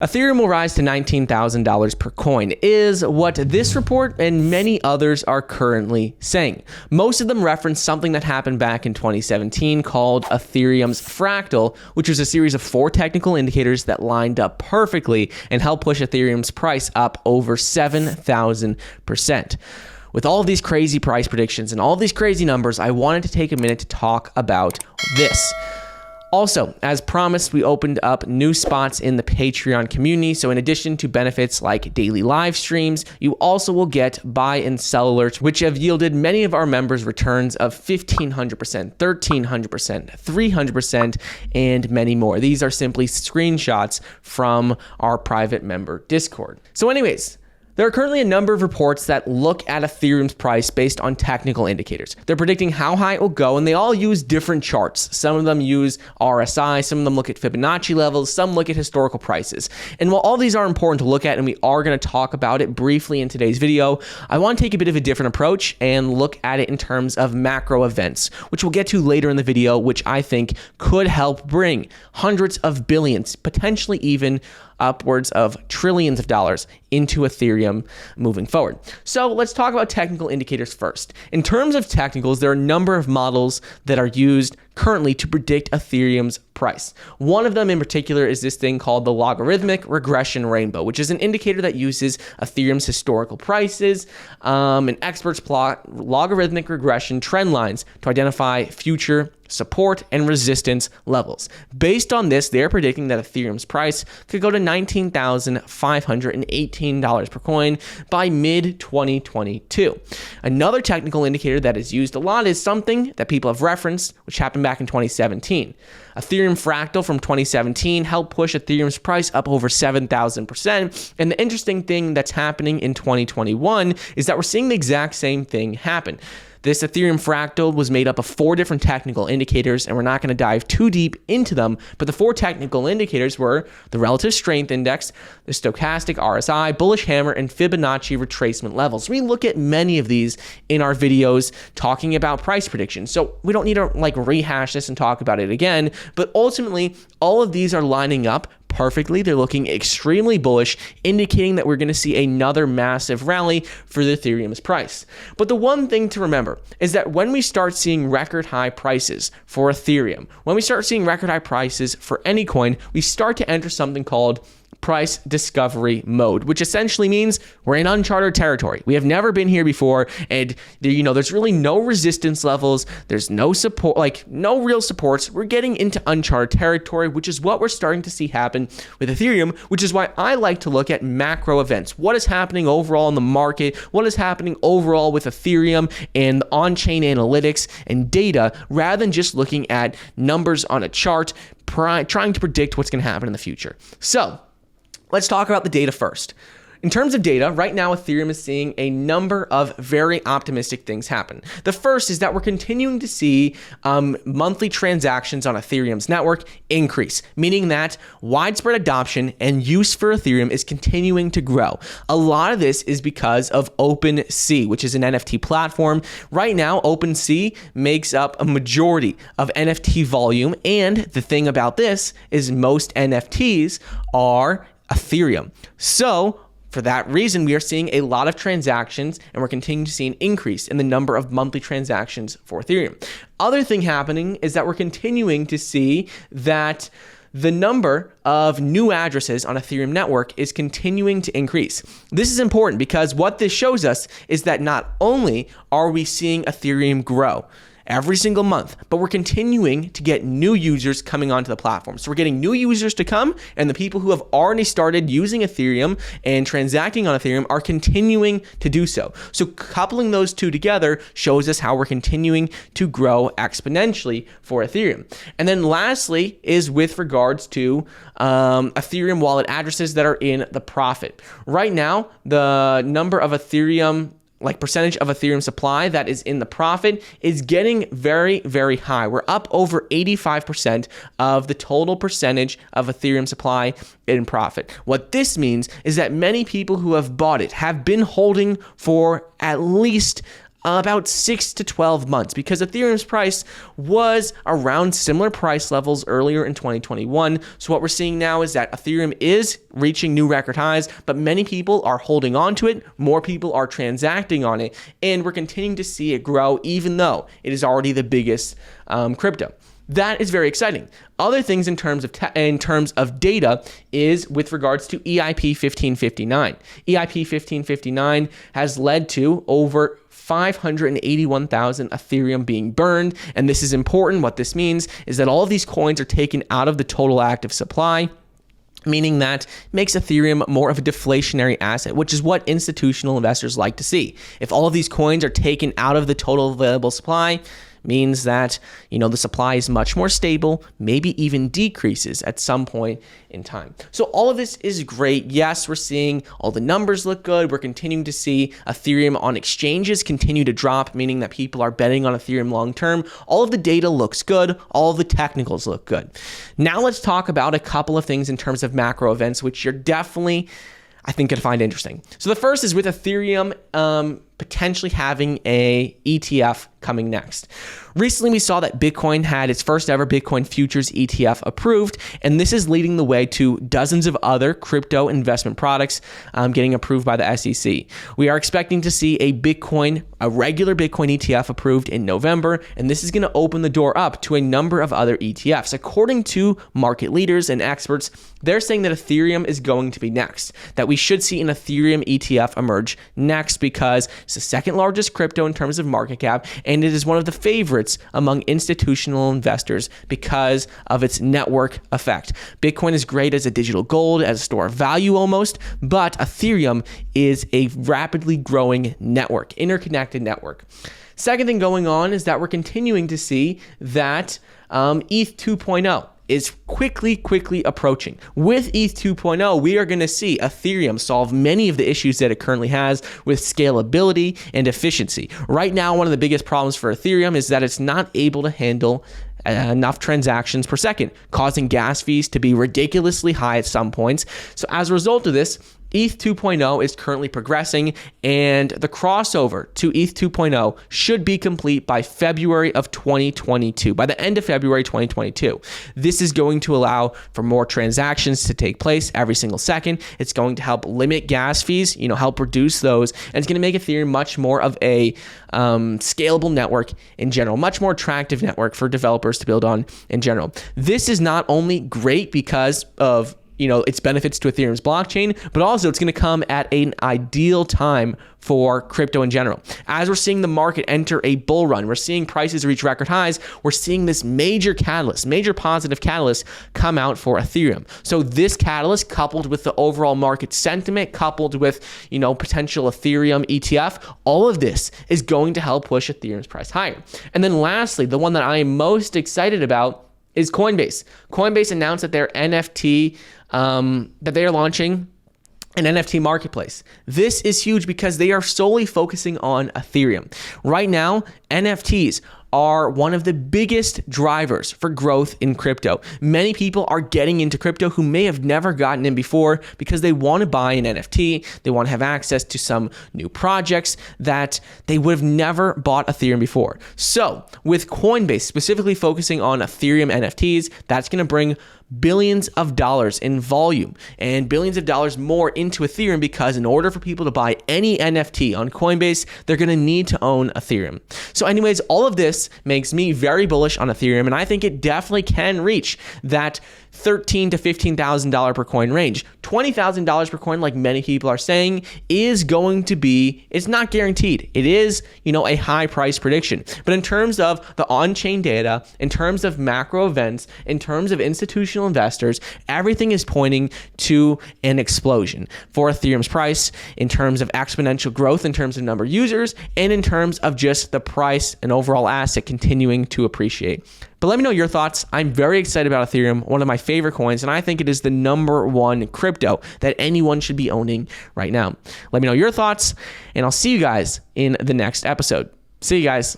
Ethereum will rise to $19,000 per coin is what this report and many others are currently saying. Most of them reference something that happened back in 2017 called Ethereum's Fractal, which was a series of 4 technical indicators that lined up perfectly and helped push Ethereum's price up over 7,000%. With all of these crazy price predictions and all of these crazy numbers, I wanted to take a minute to talk about this. Also, as promised, we opened up new spots in the Patreon community. So in addition to benefits like daily live streams, you also will get buy and sell alerts, which have yielded many of our members returns of 1,500%, 1,300%, 300%, and many more. These are simply screenshots from our private member Discord. So anyways, there are currently a number of reports that look at Ethereum's price based on technical indicators. They're predicting how high it will go, and they all use different charts. Some of them use RSI, some of them look at Fibonacci levels, some look at historical prices. And while all these are important to look at, and we are going to talk about it briefly in today's video, I want to take a bit of a different approach and look at it in terms of macro events, which we'll get to later in the video, which I think could help bring hundreds of billions, potentially even upwards of trillions of dollars into Ethereum moving forward. So let's talk about technical indicators first. In terms of technicals, there are a number of models that are used currently to predict Ethereum's price. One of them in particular is this thing called the logarithmic regression rainbow, which is an indicator that uses Ethereum's historical prices, and experts plot logarithmic regression trend lines to identify future support and resistance levels. Based on this, they're predicting that Ethereum's price could go to $19,518 per coin by mid-2022. Another technical indicator that is used a lot is something that people have referenced, which happened back in 2017. Ethereum Fractal from 2017 helped push Ethereum's price up over 7,000%. And the interesting thing that's happening in 2021 is that we're seeing the exact same thing happen. This Ethereum Fractal was made up of 4 different technical indicators, and we're not going to dive too deep into them, but the 4 technical indicators were the Relative Strength Index, the Stochastic RSI, Bullish Hammer, and Fibonacci retracement levels. We look at many of these in our videos talking about price predictions, so we don't need to rehash this and talk about it again, but ultimately, all of these are lining up perfectly. They're looking extremely bullish, indicating that we're going to see another massive rally for the Ethereum's price. But the one thing to remember is that when we start seeing record high prices for Ethereum, when we start seeing record high prices for any coin, we start to enter something called price discovery mode, which essentially means we're in uncharted territory. We have never been here before, and there's really no resistance levels. There's no support, no real supports. We're getting into uncharted territory, which is what we're starting to see happen with Ethereum, which is why I like to look at macro events. What is happening overall in the market? What is happening overall with Ethereum and on-chain analytics and data, rather than just looking at numbers on a chart, trying to predict what's going to happen in the future. So let's talk about the data first. In terms of data, right now Ethereum is seeing a number of very optimistic things happen. The first is that we're continuing to see monthly transactions on Ethereum's network increase, meaning that widespread adoption and use for Ethereum is continuing to grow. A lot of this is because of OpenSea, which is an NFT platform. Right now, OpenSea makes up a majority of NFT volume, and the thing about this is most NFTs are Ethereum. So for that reason, we are seeing a lot of transactions, and we're continuing to see an increase in the number of monthly transactions for Ethereum. Other thing happening is that we're continuing to see that the number of new addresses on Ethereum network is continuing to increase. This is important because what this shows us is that not only are we seeing Ethereum grow every single month, but we're continuing to get new users coming onto the platform. So we're getting new users to come, and the people who have already started using Ethereum and transacting on Ethereum are continuing to do so. So coupling those two together shows us how we're continuing to grow exponentially for Ethereum. And then lastly is with regards to Ethereum wallet addresses that are in the profit. Right now, the number of Ethereum percentage of Ethereum supply that is in the profit is getting very, very high. We're up over 85% of the total percentage of Ethereum supply in profit. What this means is that many people who have bought it have been holding for at least about 6 to 12 months, because Ethereum's price was around similar price levels earlier in 2021. So what we're seeing now is that Ethereum is reaching new record highs, but many people are holding on to it. More people are transacting on it, and we're continuing to see it grow, even though it is already the biggest crypto. That is very exciting. Other things in terms of data is with regards to EIP 1559. EIP 1559 has led to over 581,000 Ethereum being burned, and this is important. What this means is that all of these coins are taken out of the total active supply, meaning that makes Ethereum more of a deflationary asset, which is what institutional investors like to see. If all of these coins are taken out of the total available supply, means that, the supply is much more stable, maybe even decreases at some point in time. So all of this is great. Yes, we're seeing all the numbers look good. We're continuing to see Ethereum on exchanges continue to drop, meaning that people are betting on Ethereum long term. All of the data looks good. All of the technicals look good. Now let's talk about a couple of things in terms of macro events, which you're definitely, I think, going to find interesting. So the first is with Ethereum potentially having a ETF coming next. Recently, we saw that Bitcoin had its first ever Bitcoin futures ETF approved, and this is leading the way to dozens of other crypto investment products getting approved by the SEC. We are expecting to see a regular Bitcoin ETF approved in November, and this is going to open the door up to a number of other ETFs. According to market leaders and experts, they're saying that Ethereum is going to be next, that we should see an Ethereum ETF emerge next because it's the second largest crypto in terms of market cap, and it is one of the favorites among institutional investors because of its network effect. Bitcoin is great as a digital gold, as a store of value almost, but Ethereum is a rapidly growing network, interconnected network. Second thing going on is that we're continuing to see that ETH 2.0 is quickly approaching. With ETH 2.0, we are going to see Ethereum solve many of the issues that it currently has with scalability and efficiency. Right now, one of the biggest problems for Ethereum is that it's not able to handle enough transactions per second, causing gas fees to be ridiculously high at some points. So as a result of this, ETH 2.0 is currently progressing, and the crossover to ETH 2.0 should be complete by February of 2022, by the end of February 2022. This is going to allow for more transactions to take place every single second. It's going to help limit gas fees, help reduce those, and it's going to make Ethereum much more of a scalable network in general, much more attractive network for developers to build on in general. This is not only great because of its benefits to Ethereum's blockchain, but also it's going to come at an ideal time for crypto in general. As we're seeing the market enter a bull run, we're seeing prices reach record highs, we're seeing this major positive catalyst come out for Ethereum. So this catalyst, coupled with the overall market sentiment, coupled with, potential Ethereum ETF, all of this is going to help push Ethereum's price higher. And then lastly, the one that I am most excited about is Coinbase. Coinbase announced that their NFT, that they are launching an NFT marketplace. This is huge because they are solely focusing on Ethereum. Right now, NFTs are one of the biggest drivers for growth in crypto. Many people are getting into crypto who may have never gotten in before because they want to buy an NFT. They want to have access to some new projects that they would have never bought Ethereum before. So with Coinbase specifically focusing on Ethereum NFTs, that's going to bring billions of dollars in volume and billions of dollars more into Ethereum, because in order for people to buy any NFT on Coinbase, they're going to need to own Ethereum. So anyways, all of this makes me very bullish on Ethereum, and I think it definitely can reach that $13,000 to $15,000 per coin range. $20,000 per coin, like many people are saying, is going to be, it's not guaranteed. It is, a high price prediction. But in terms of the on-chain data, in terms of macro events, in terms of institutional investors, everything is pointing to an explosion for Ethereum's price in terms of exponential growth, in terms of number of users, and in terms of just the price and overall asset continuing to appreciate. But let me know your thoughts. I'm very excited about Ethereum, one of my favorite coins, and I think it is the number one crypto that anyone should be owning right now. Let me know your thoughts, and I'll see you guys in the next episode. See you guys.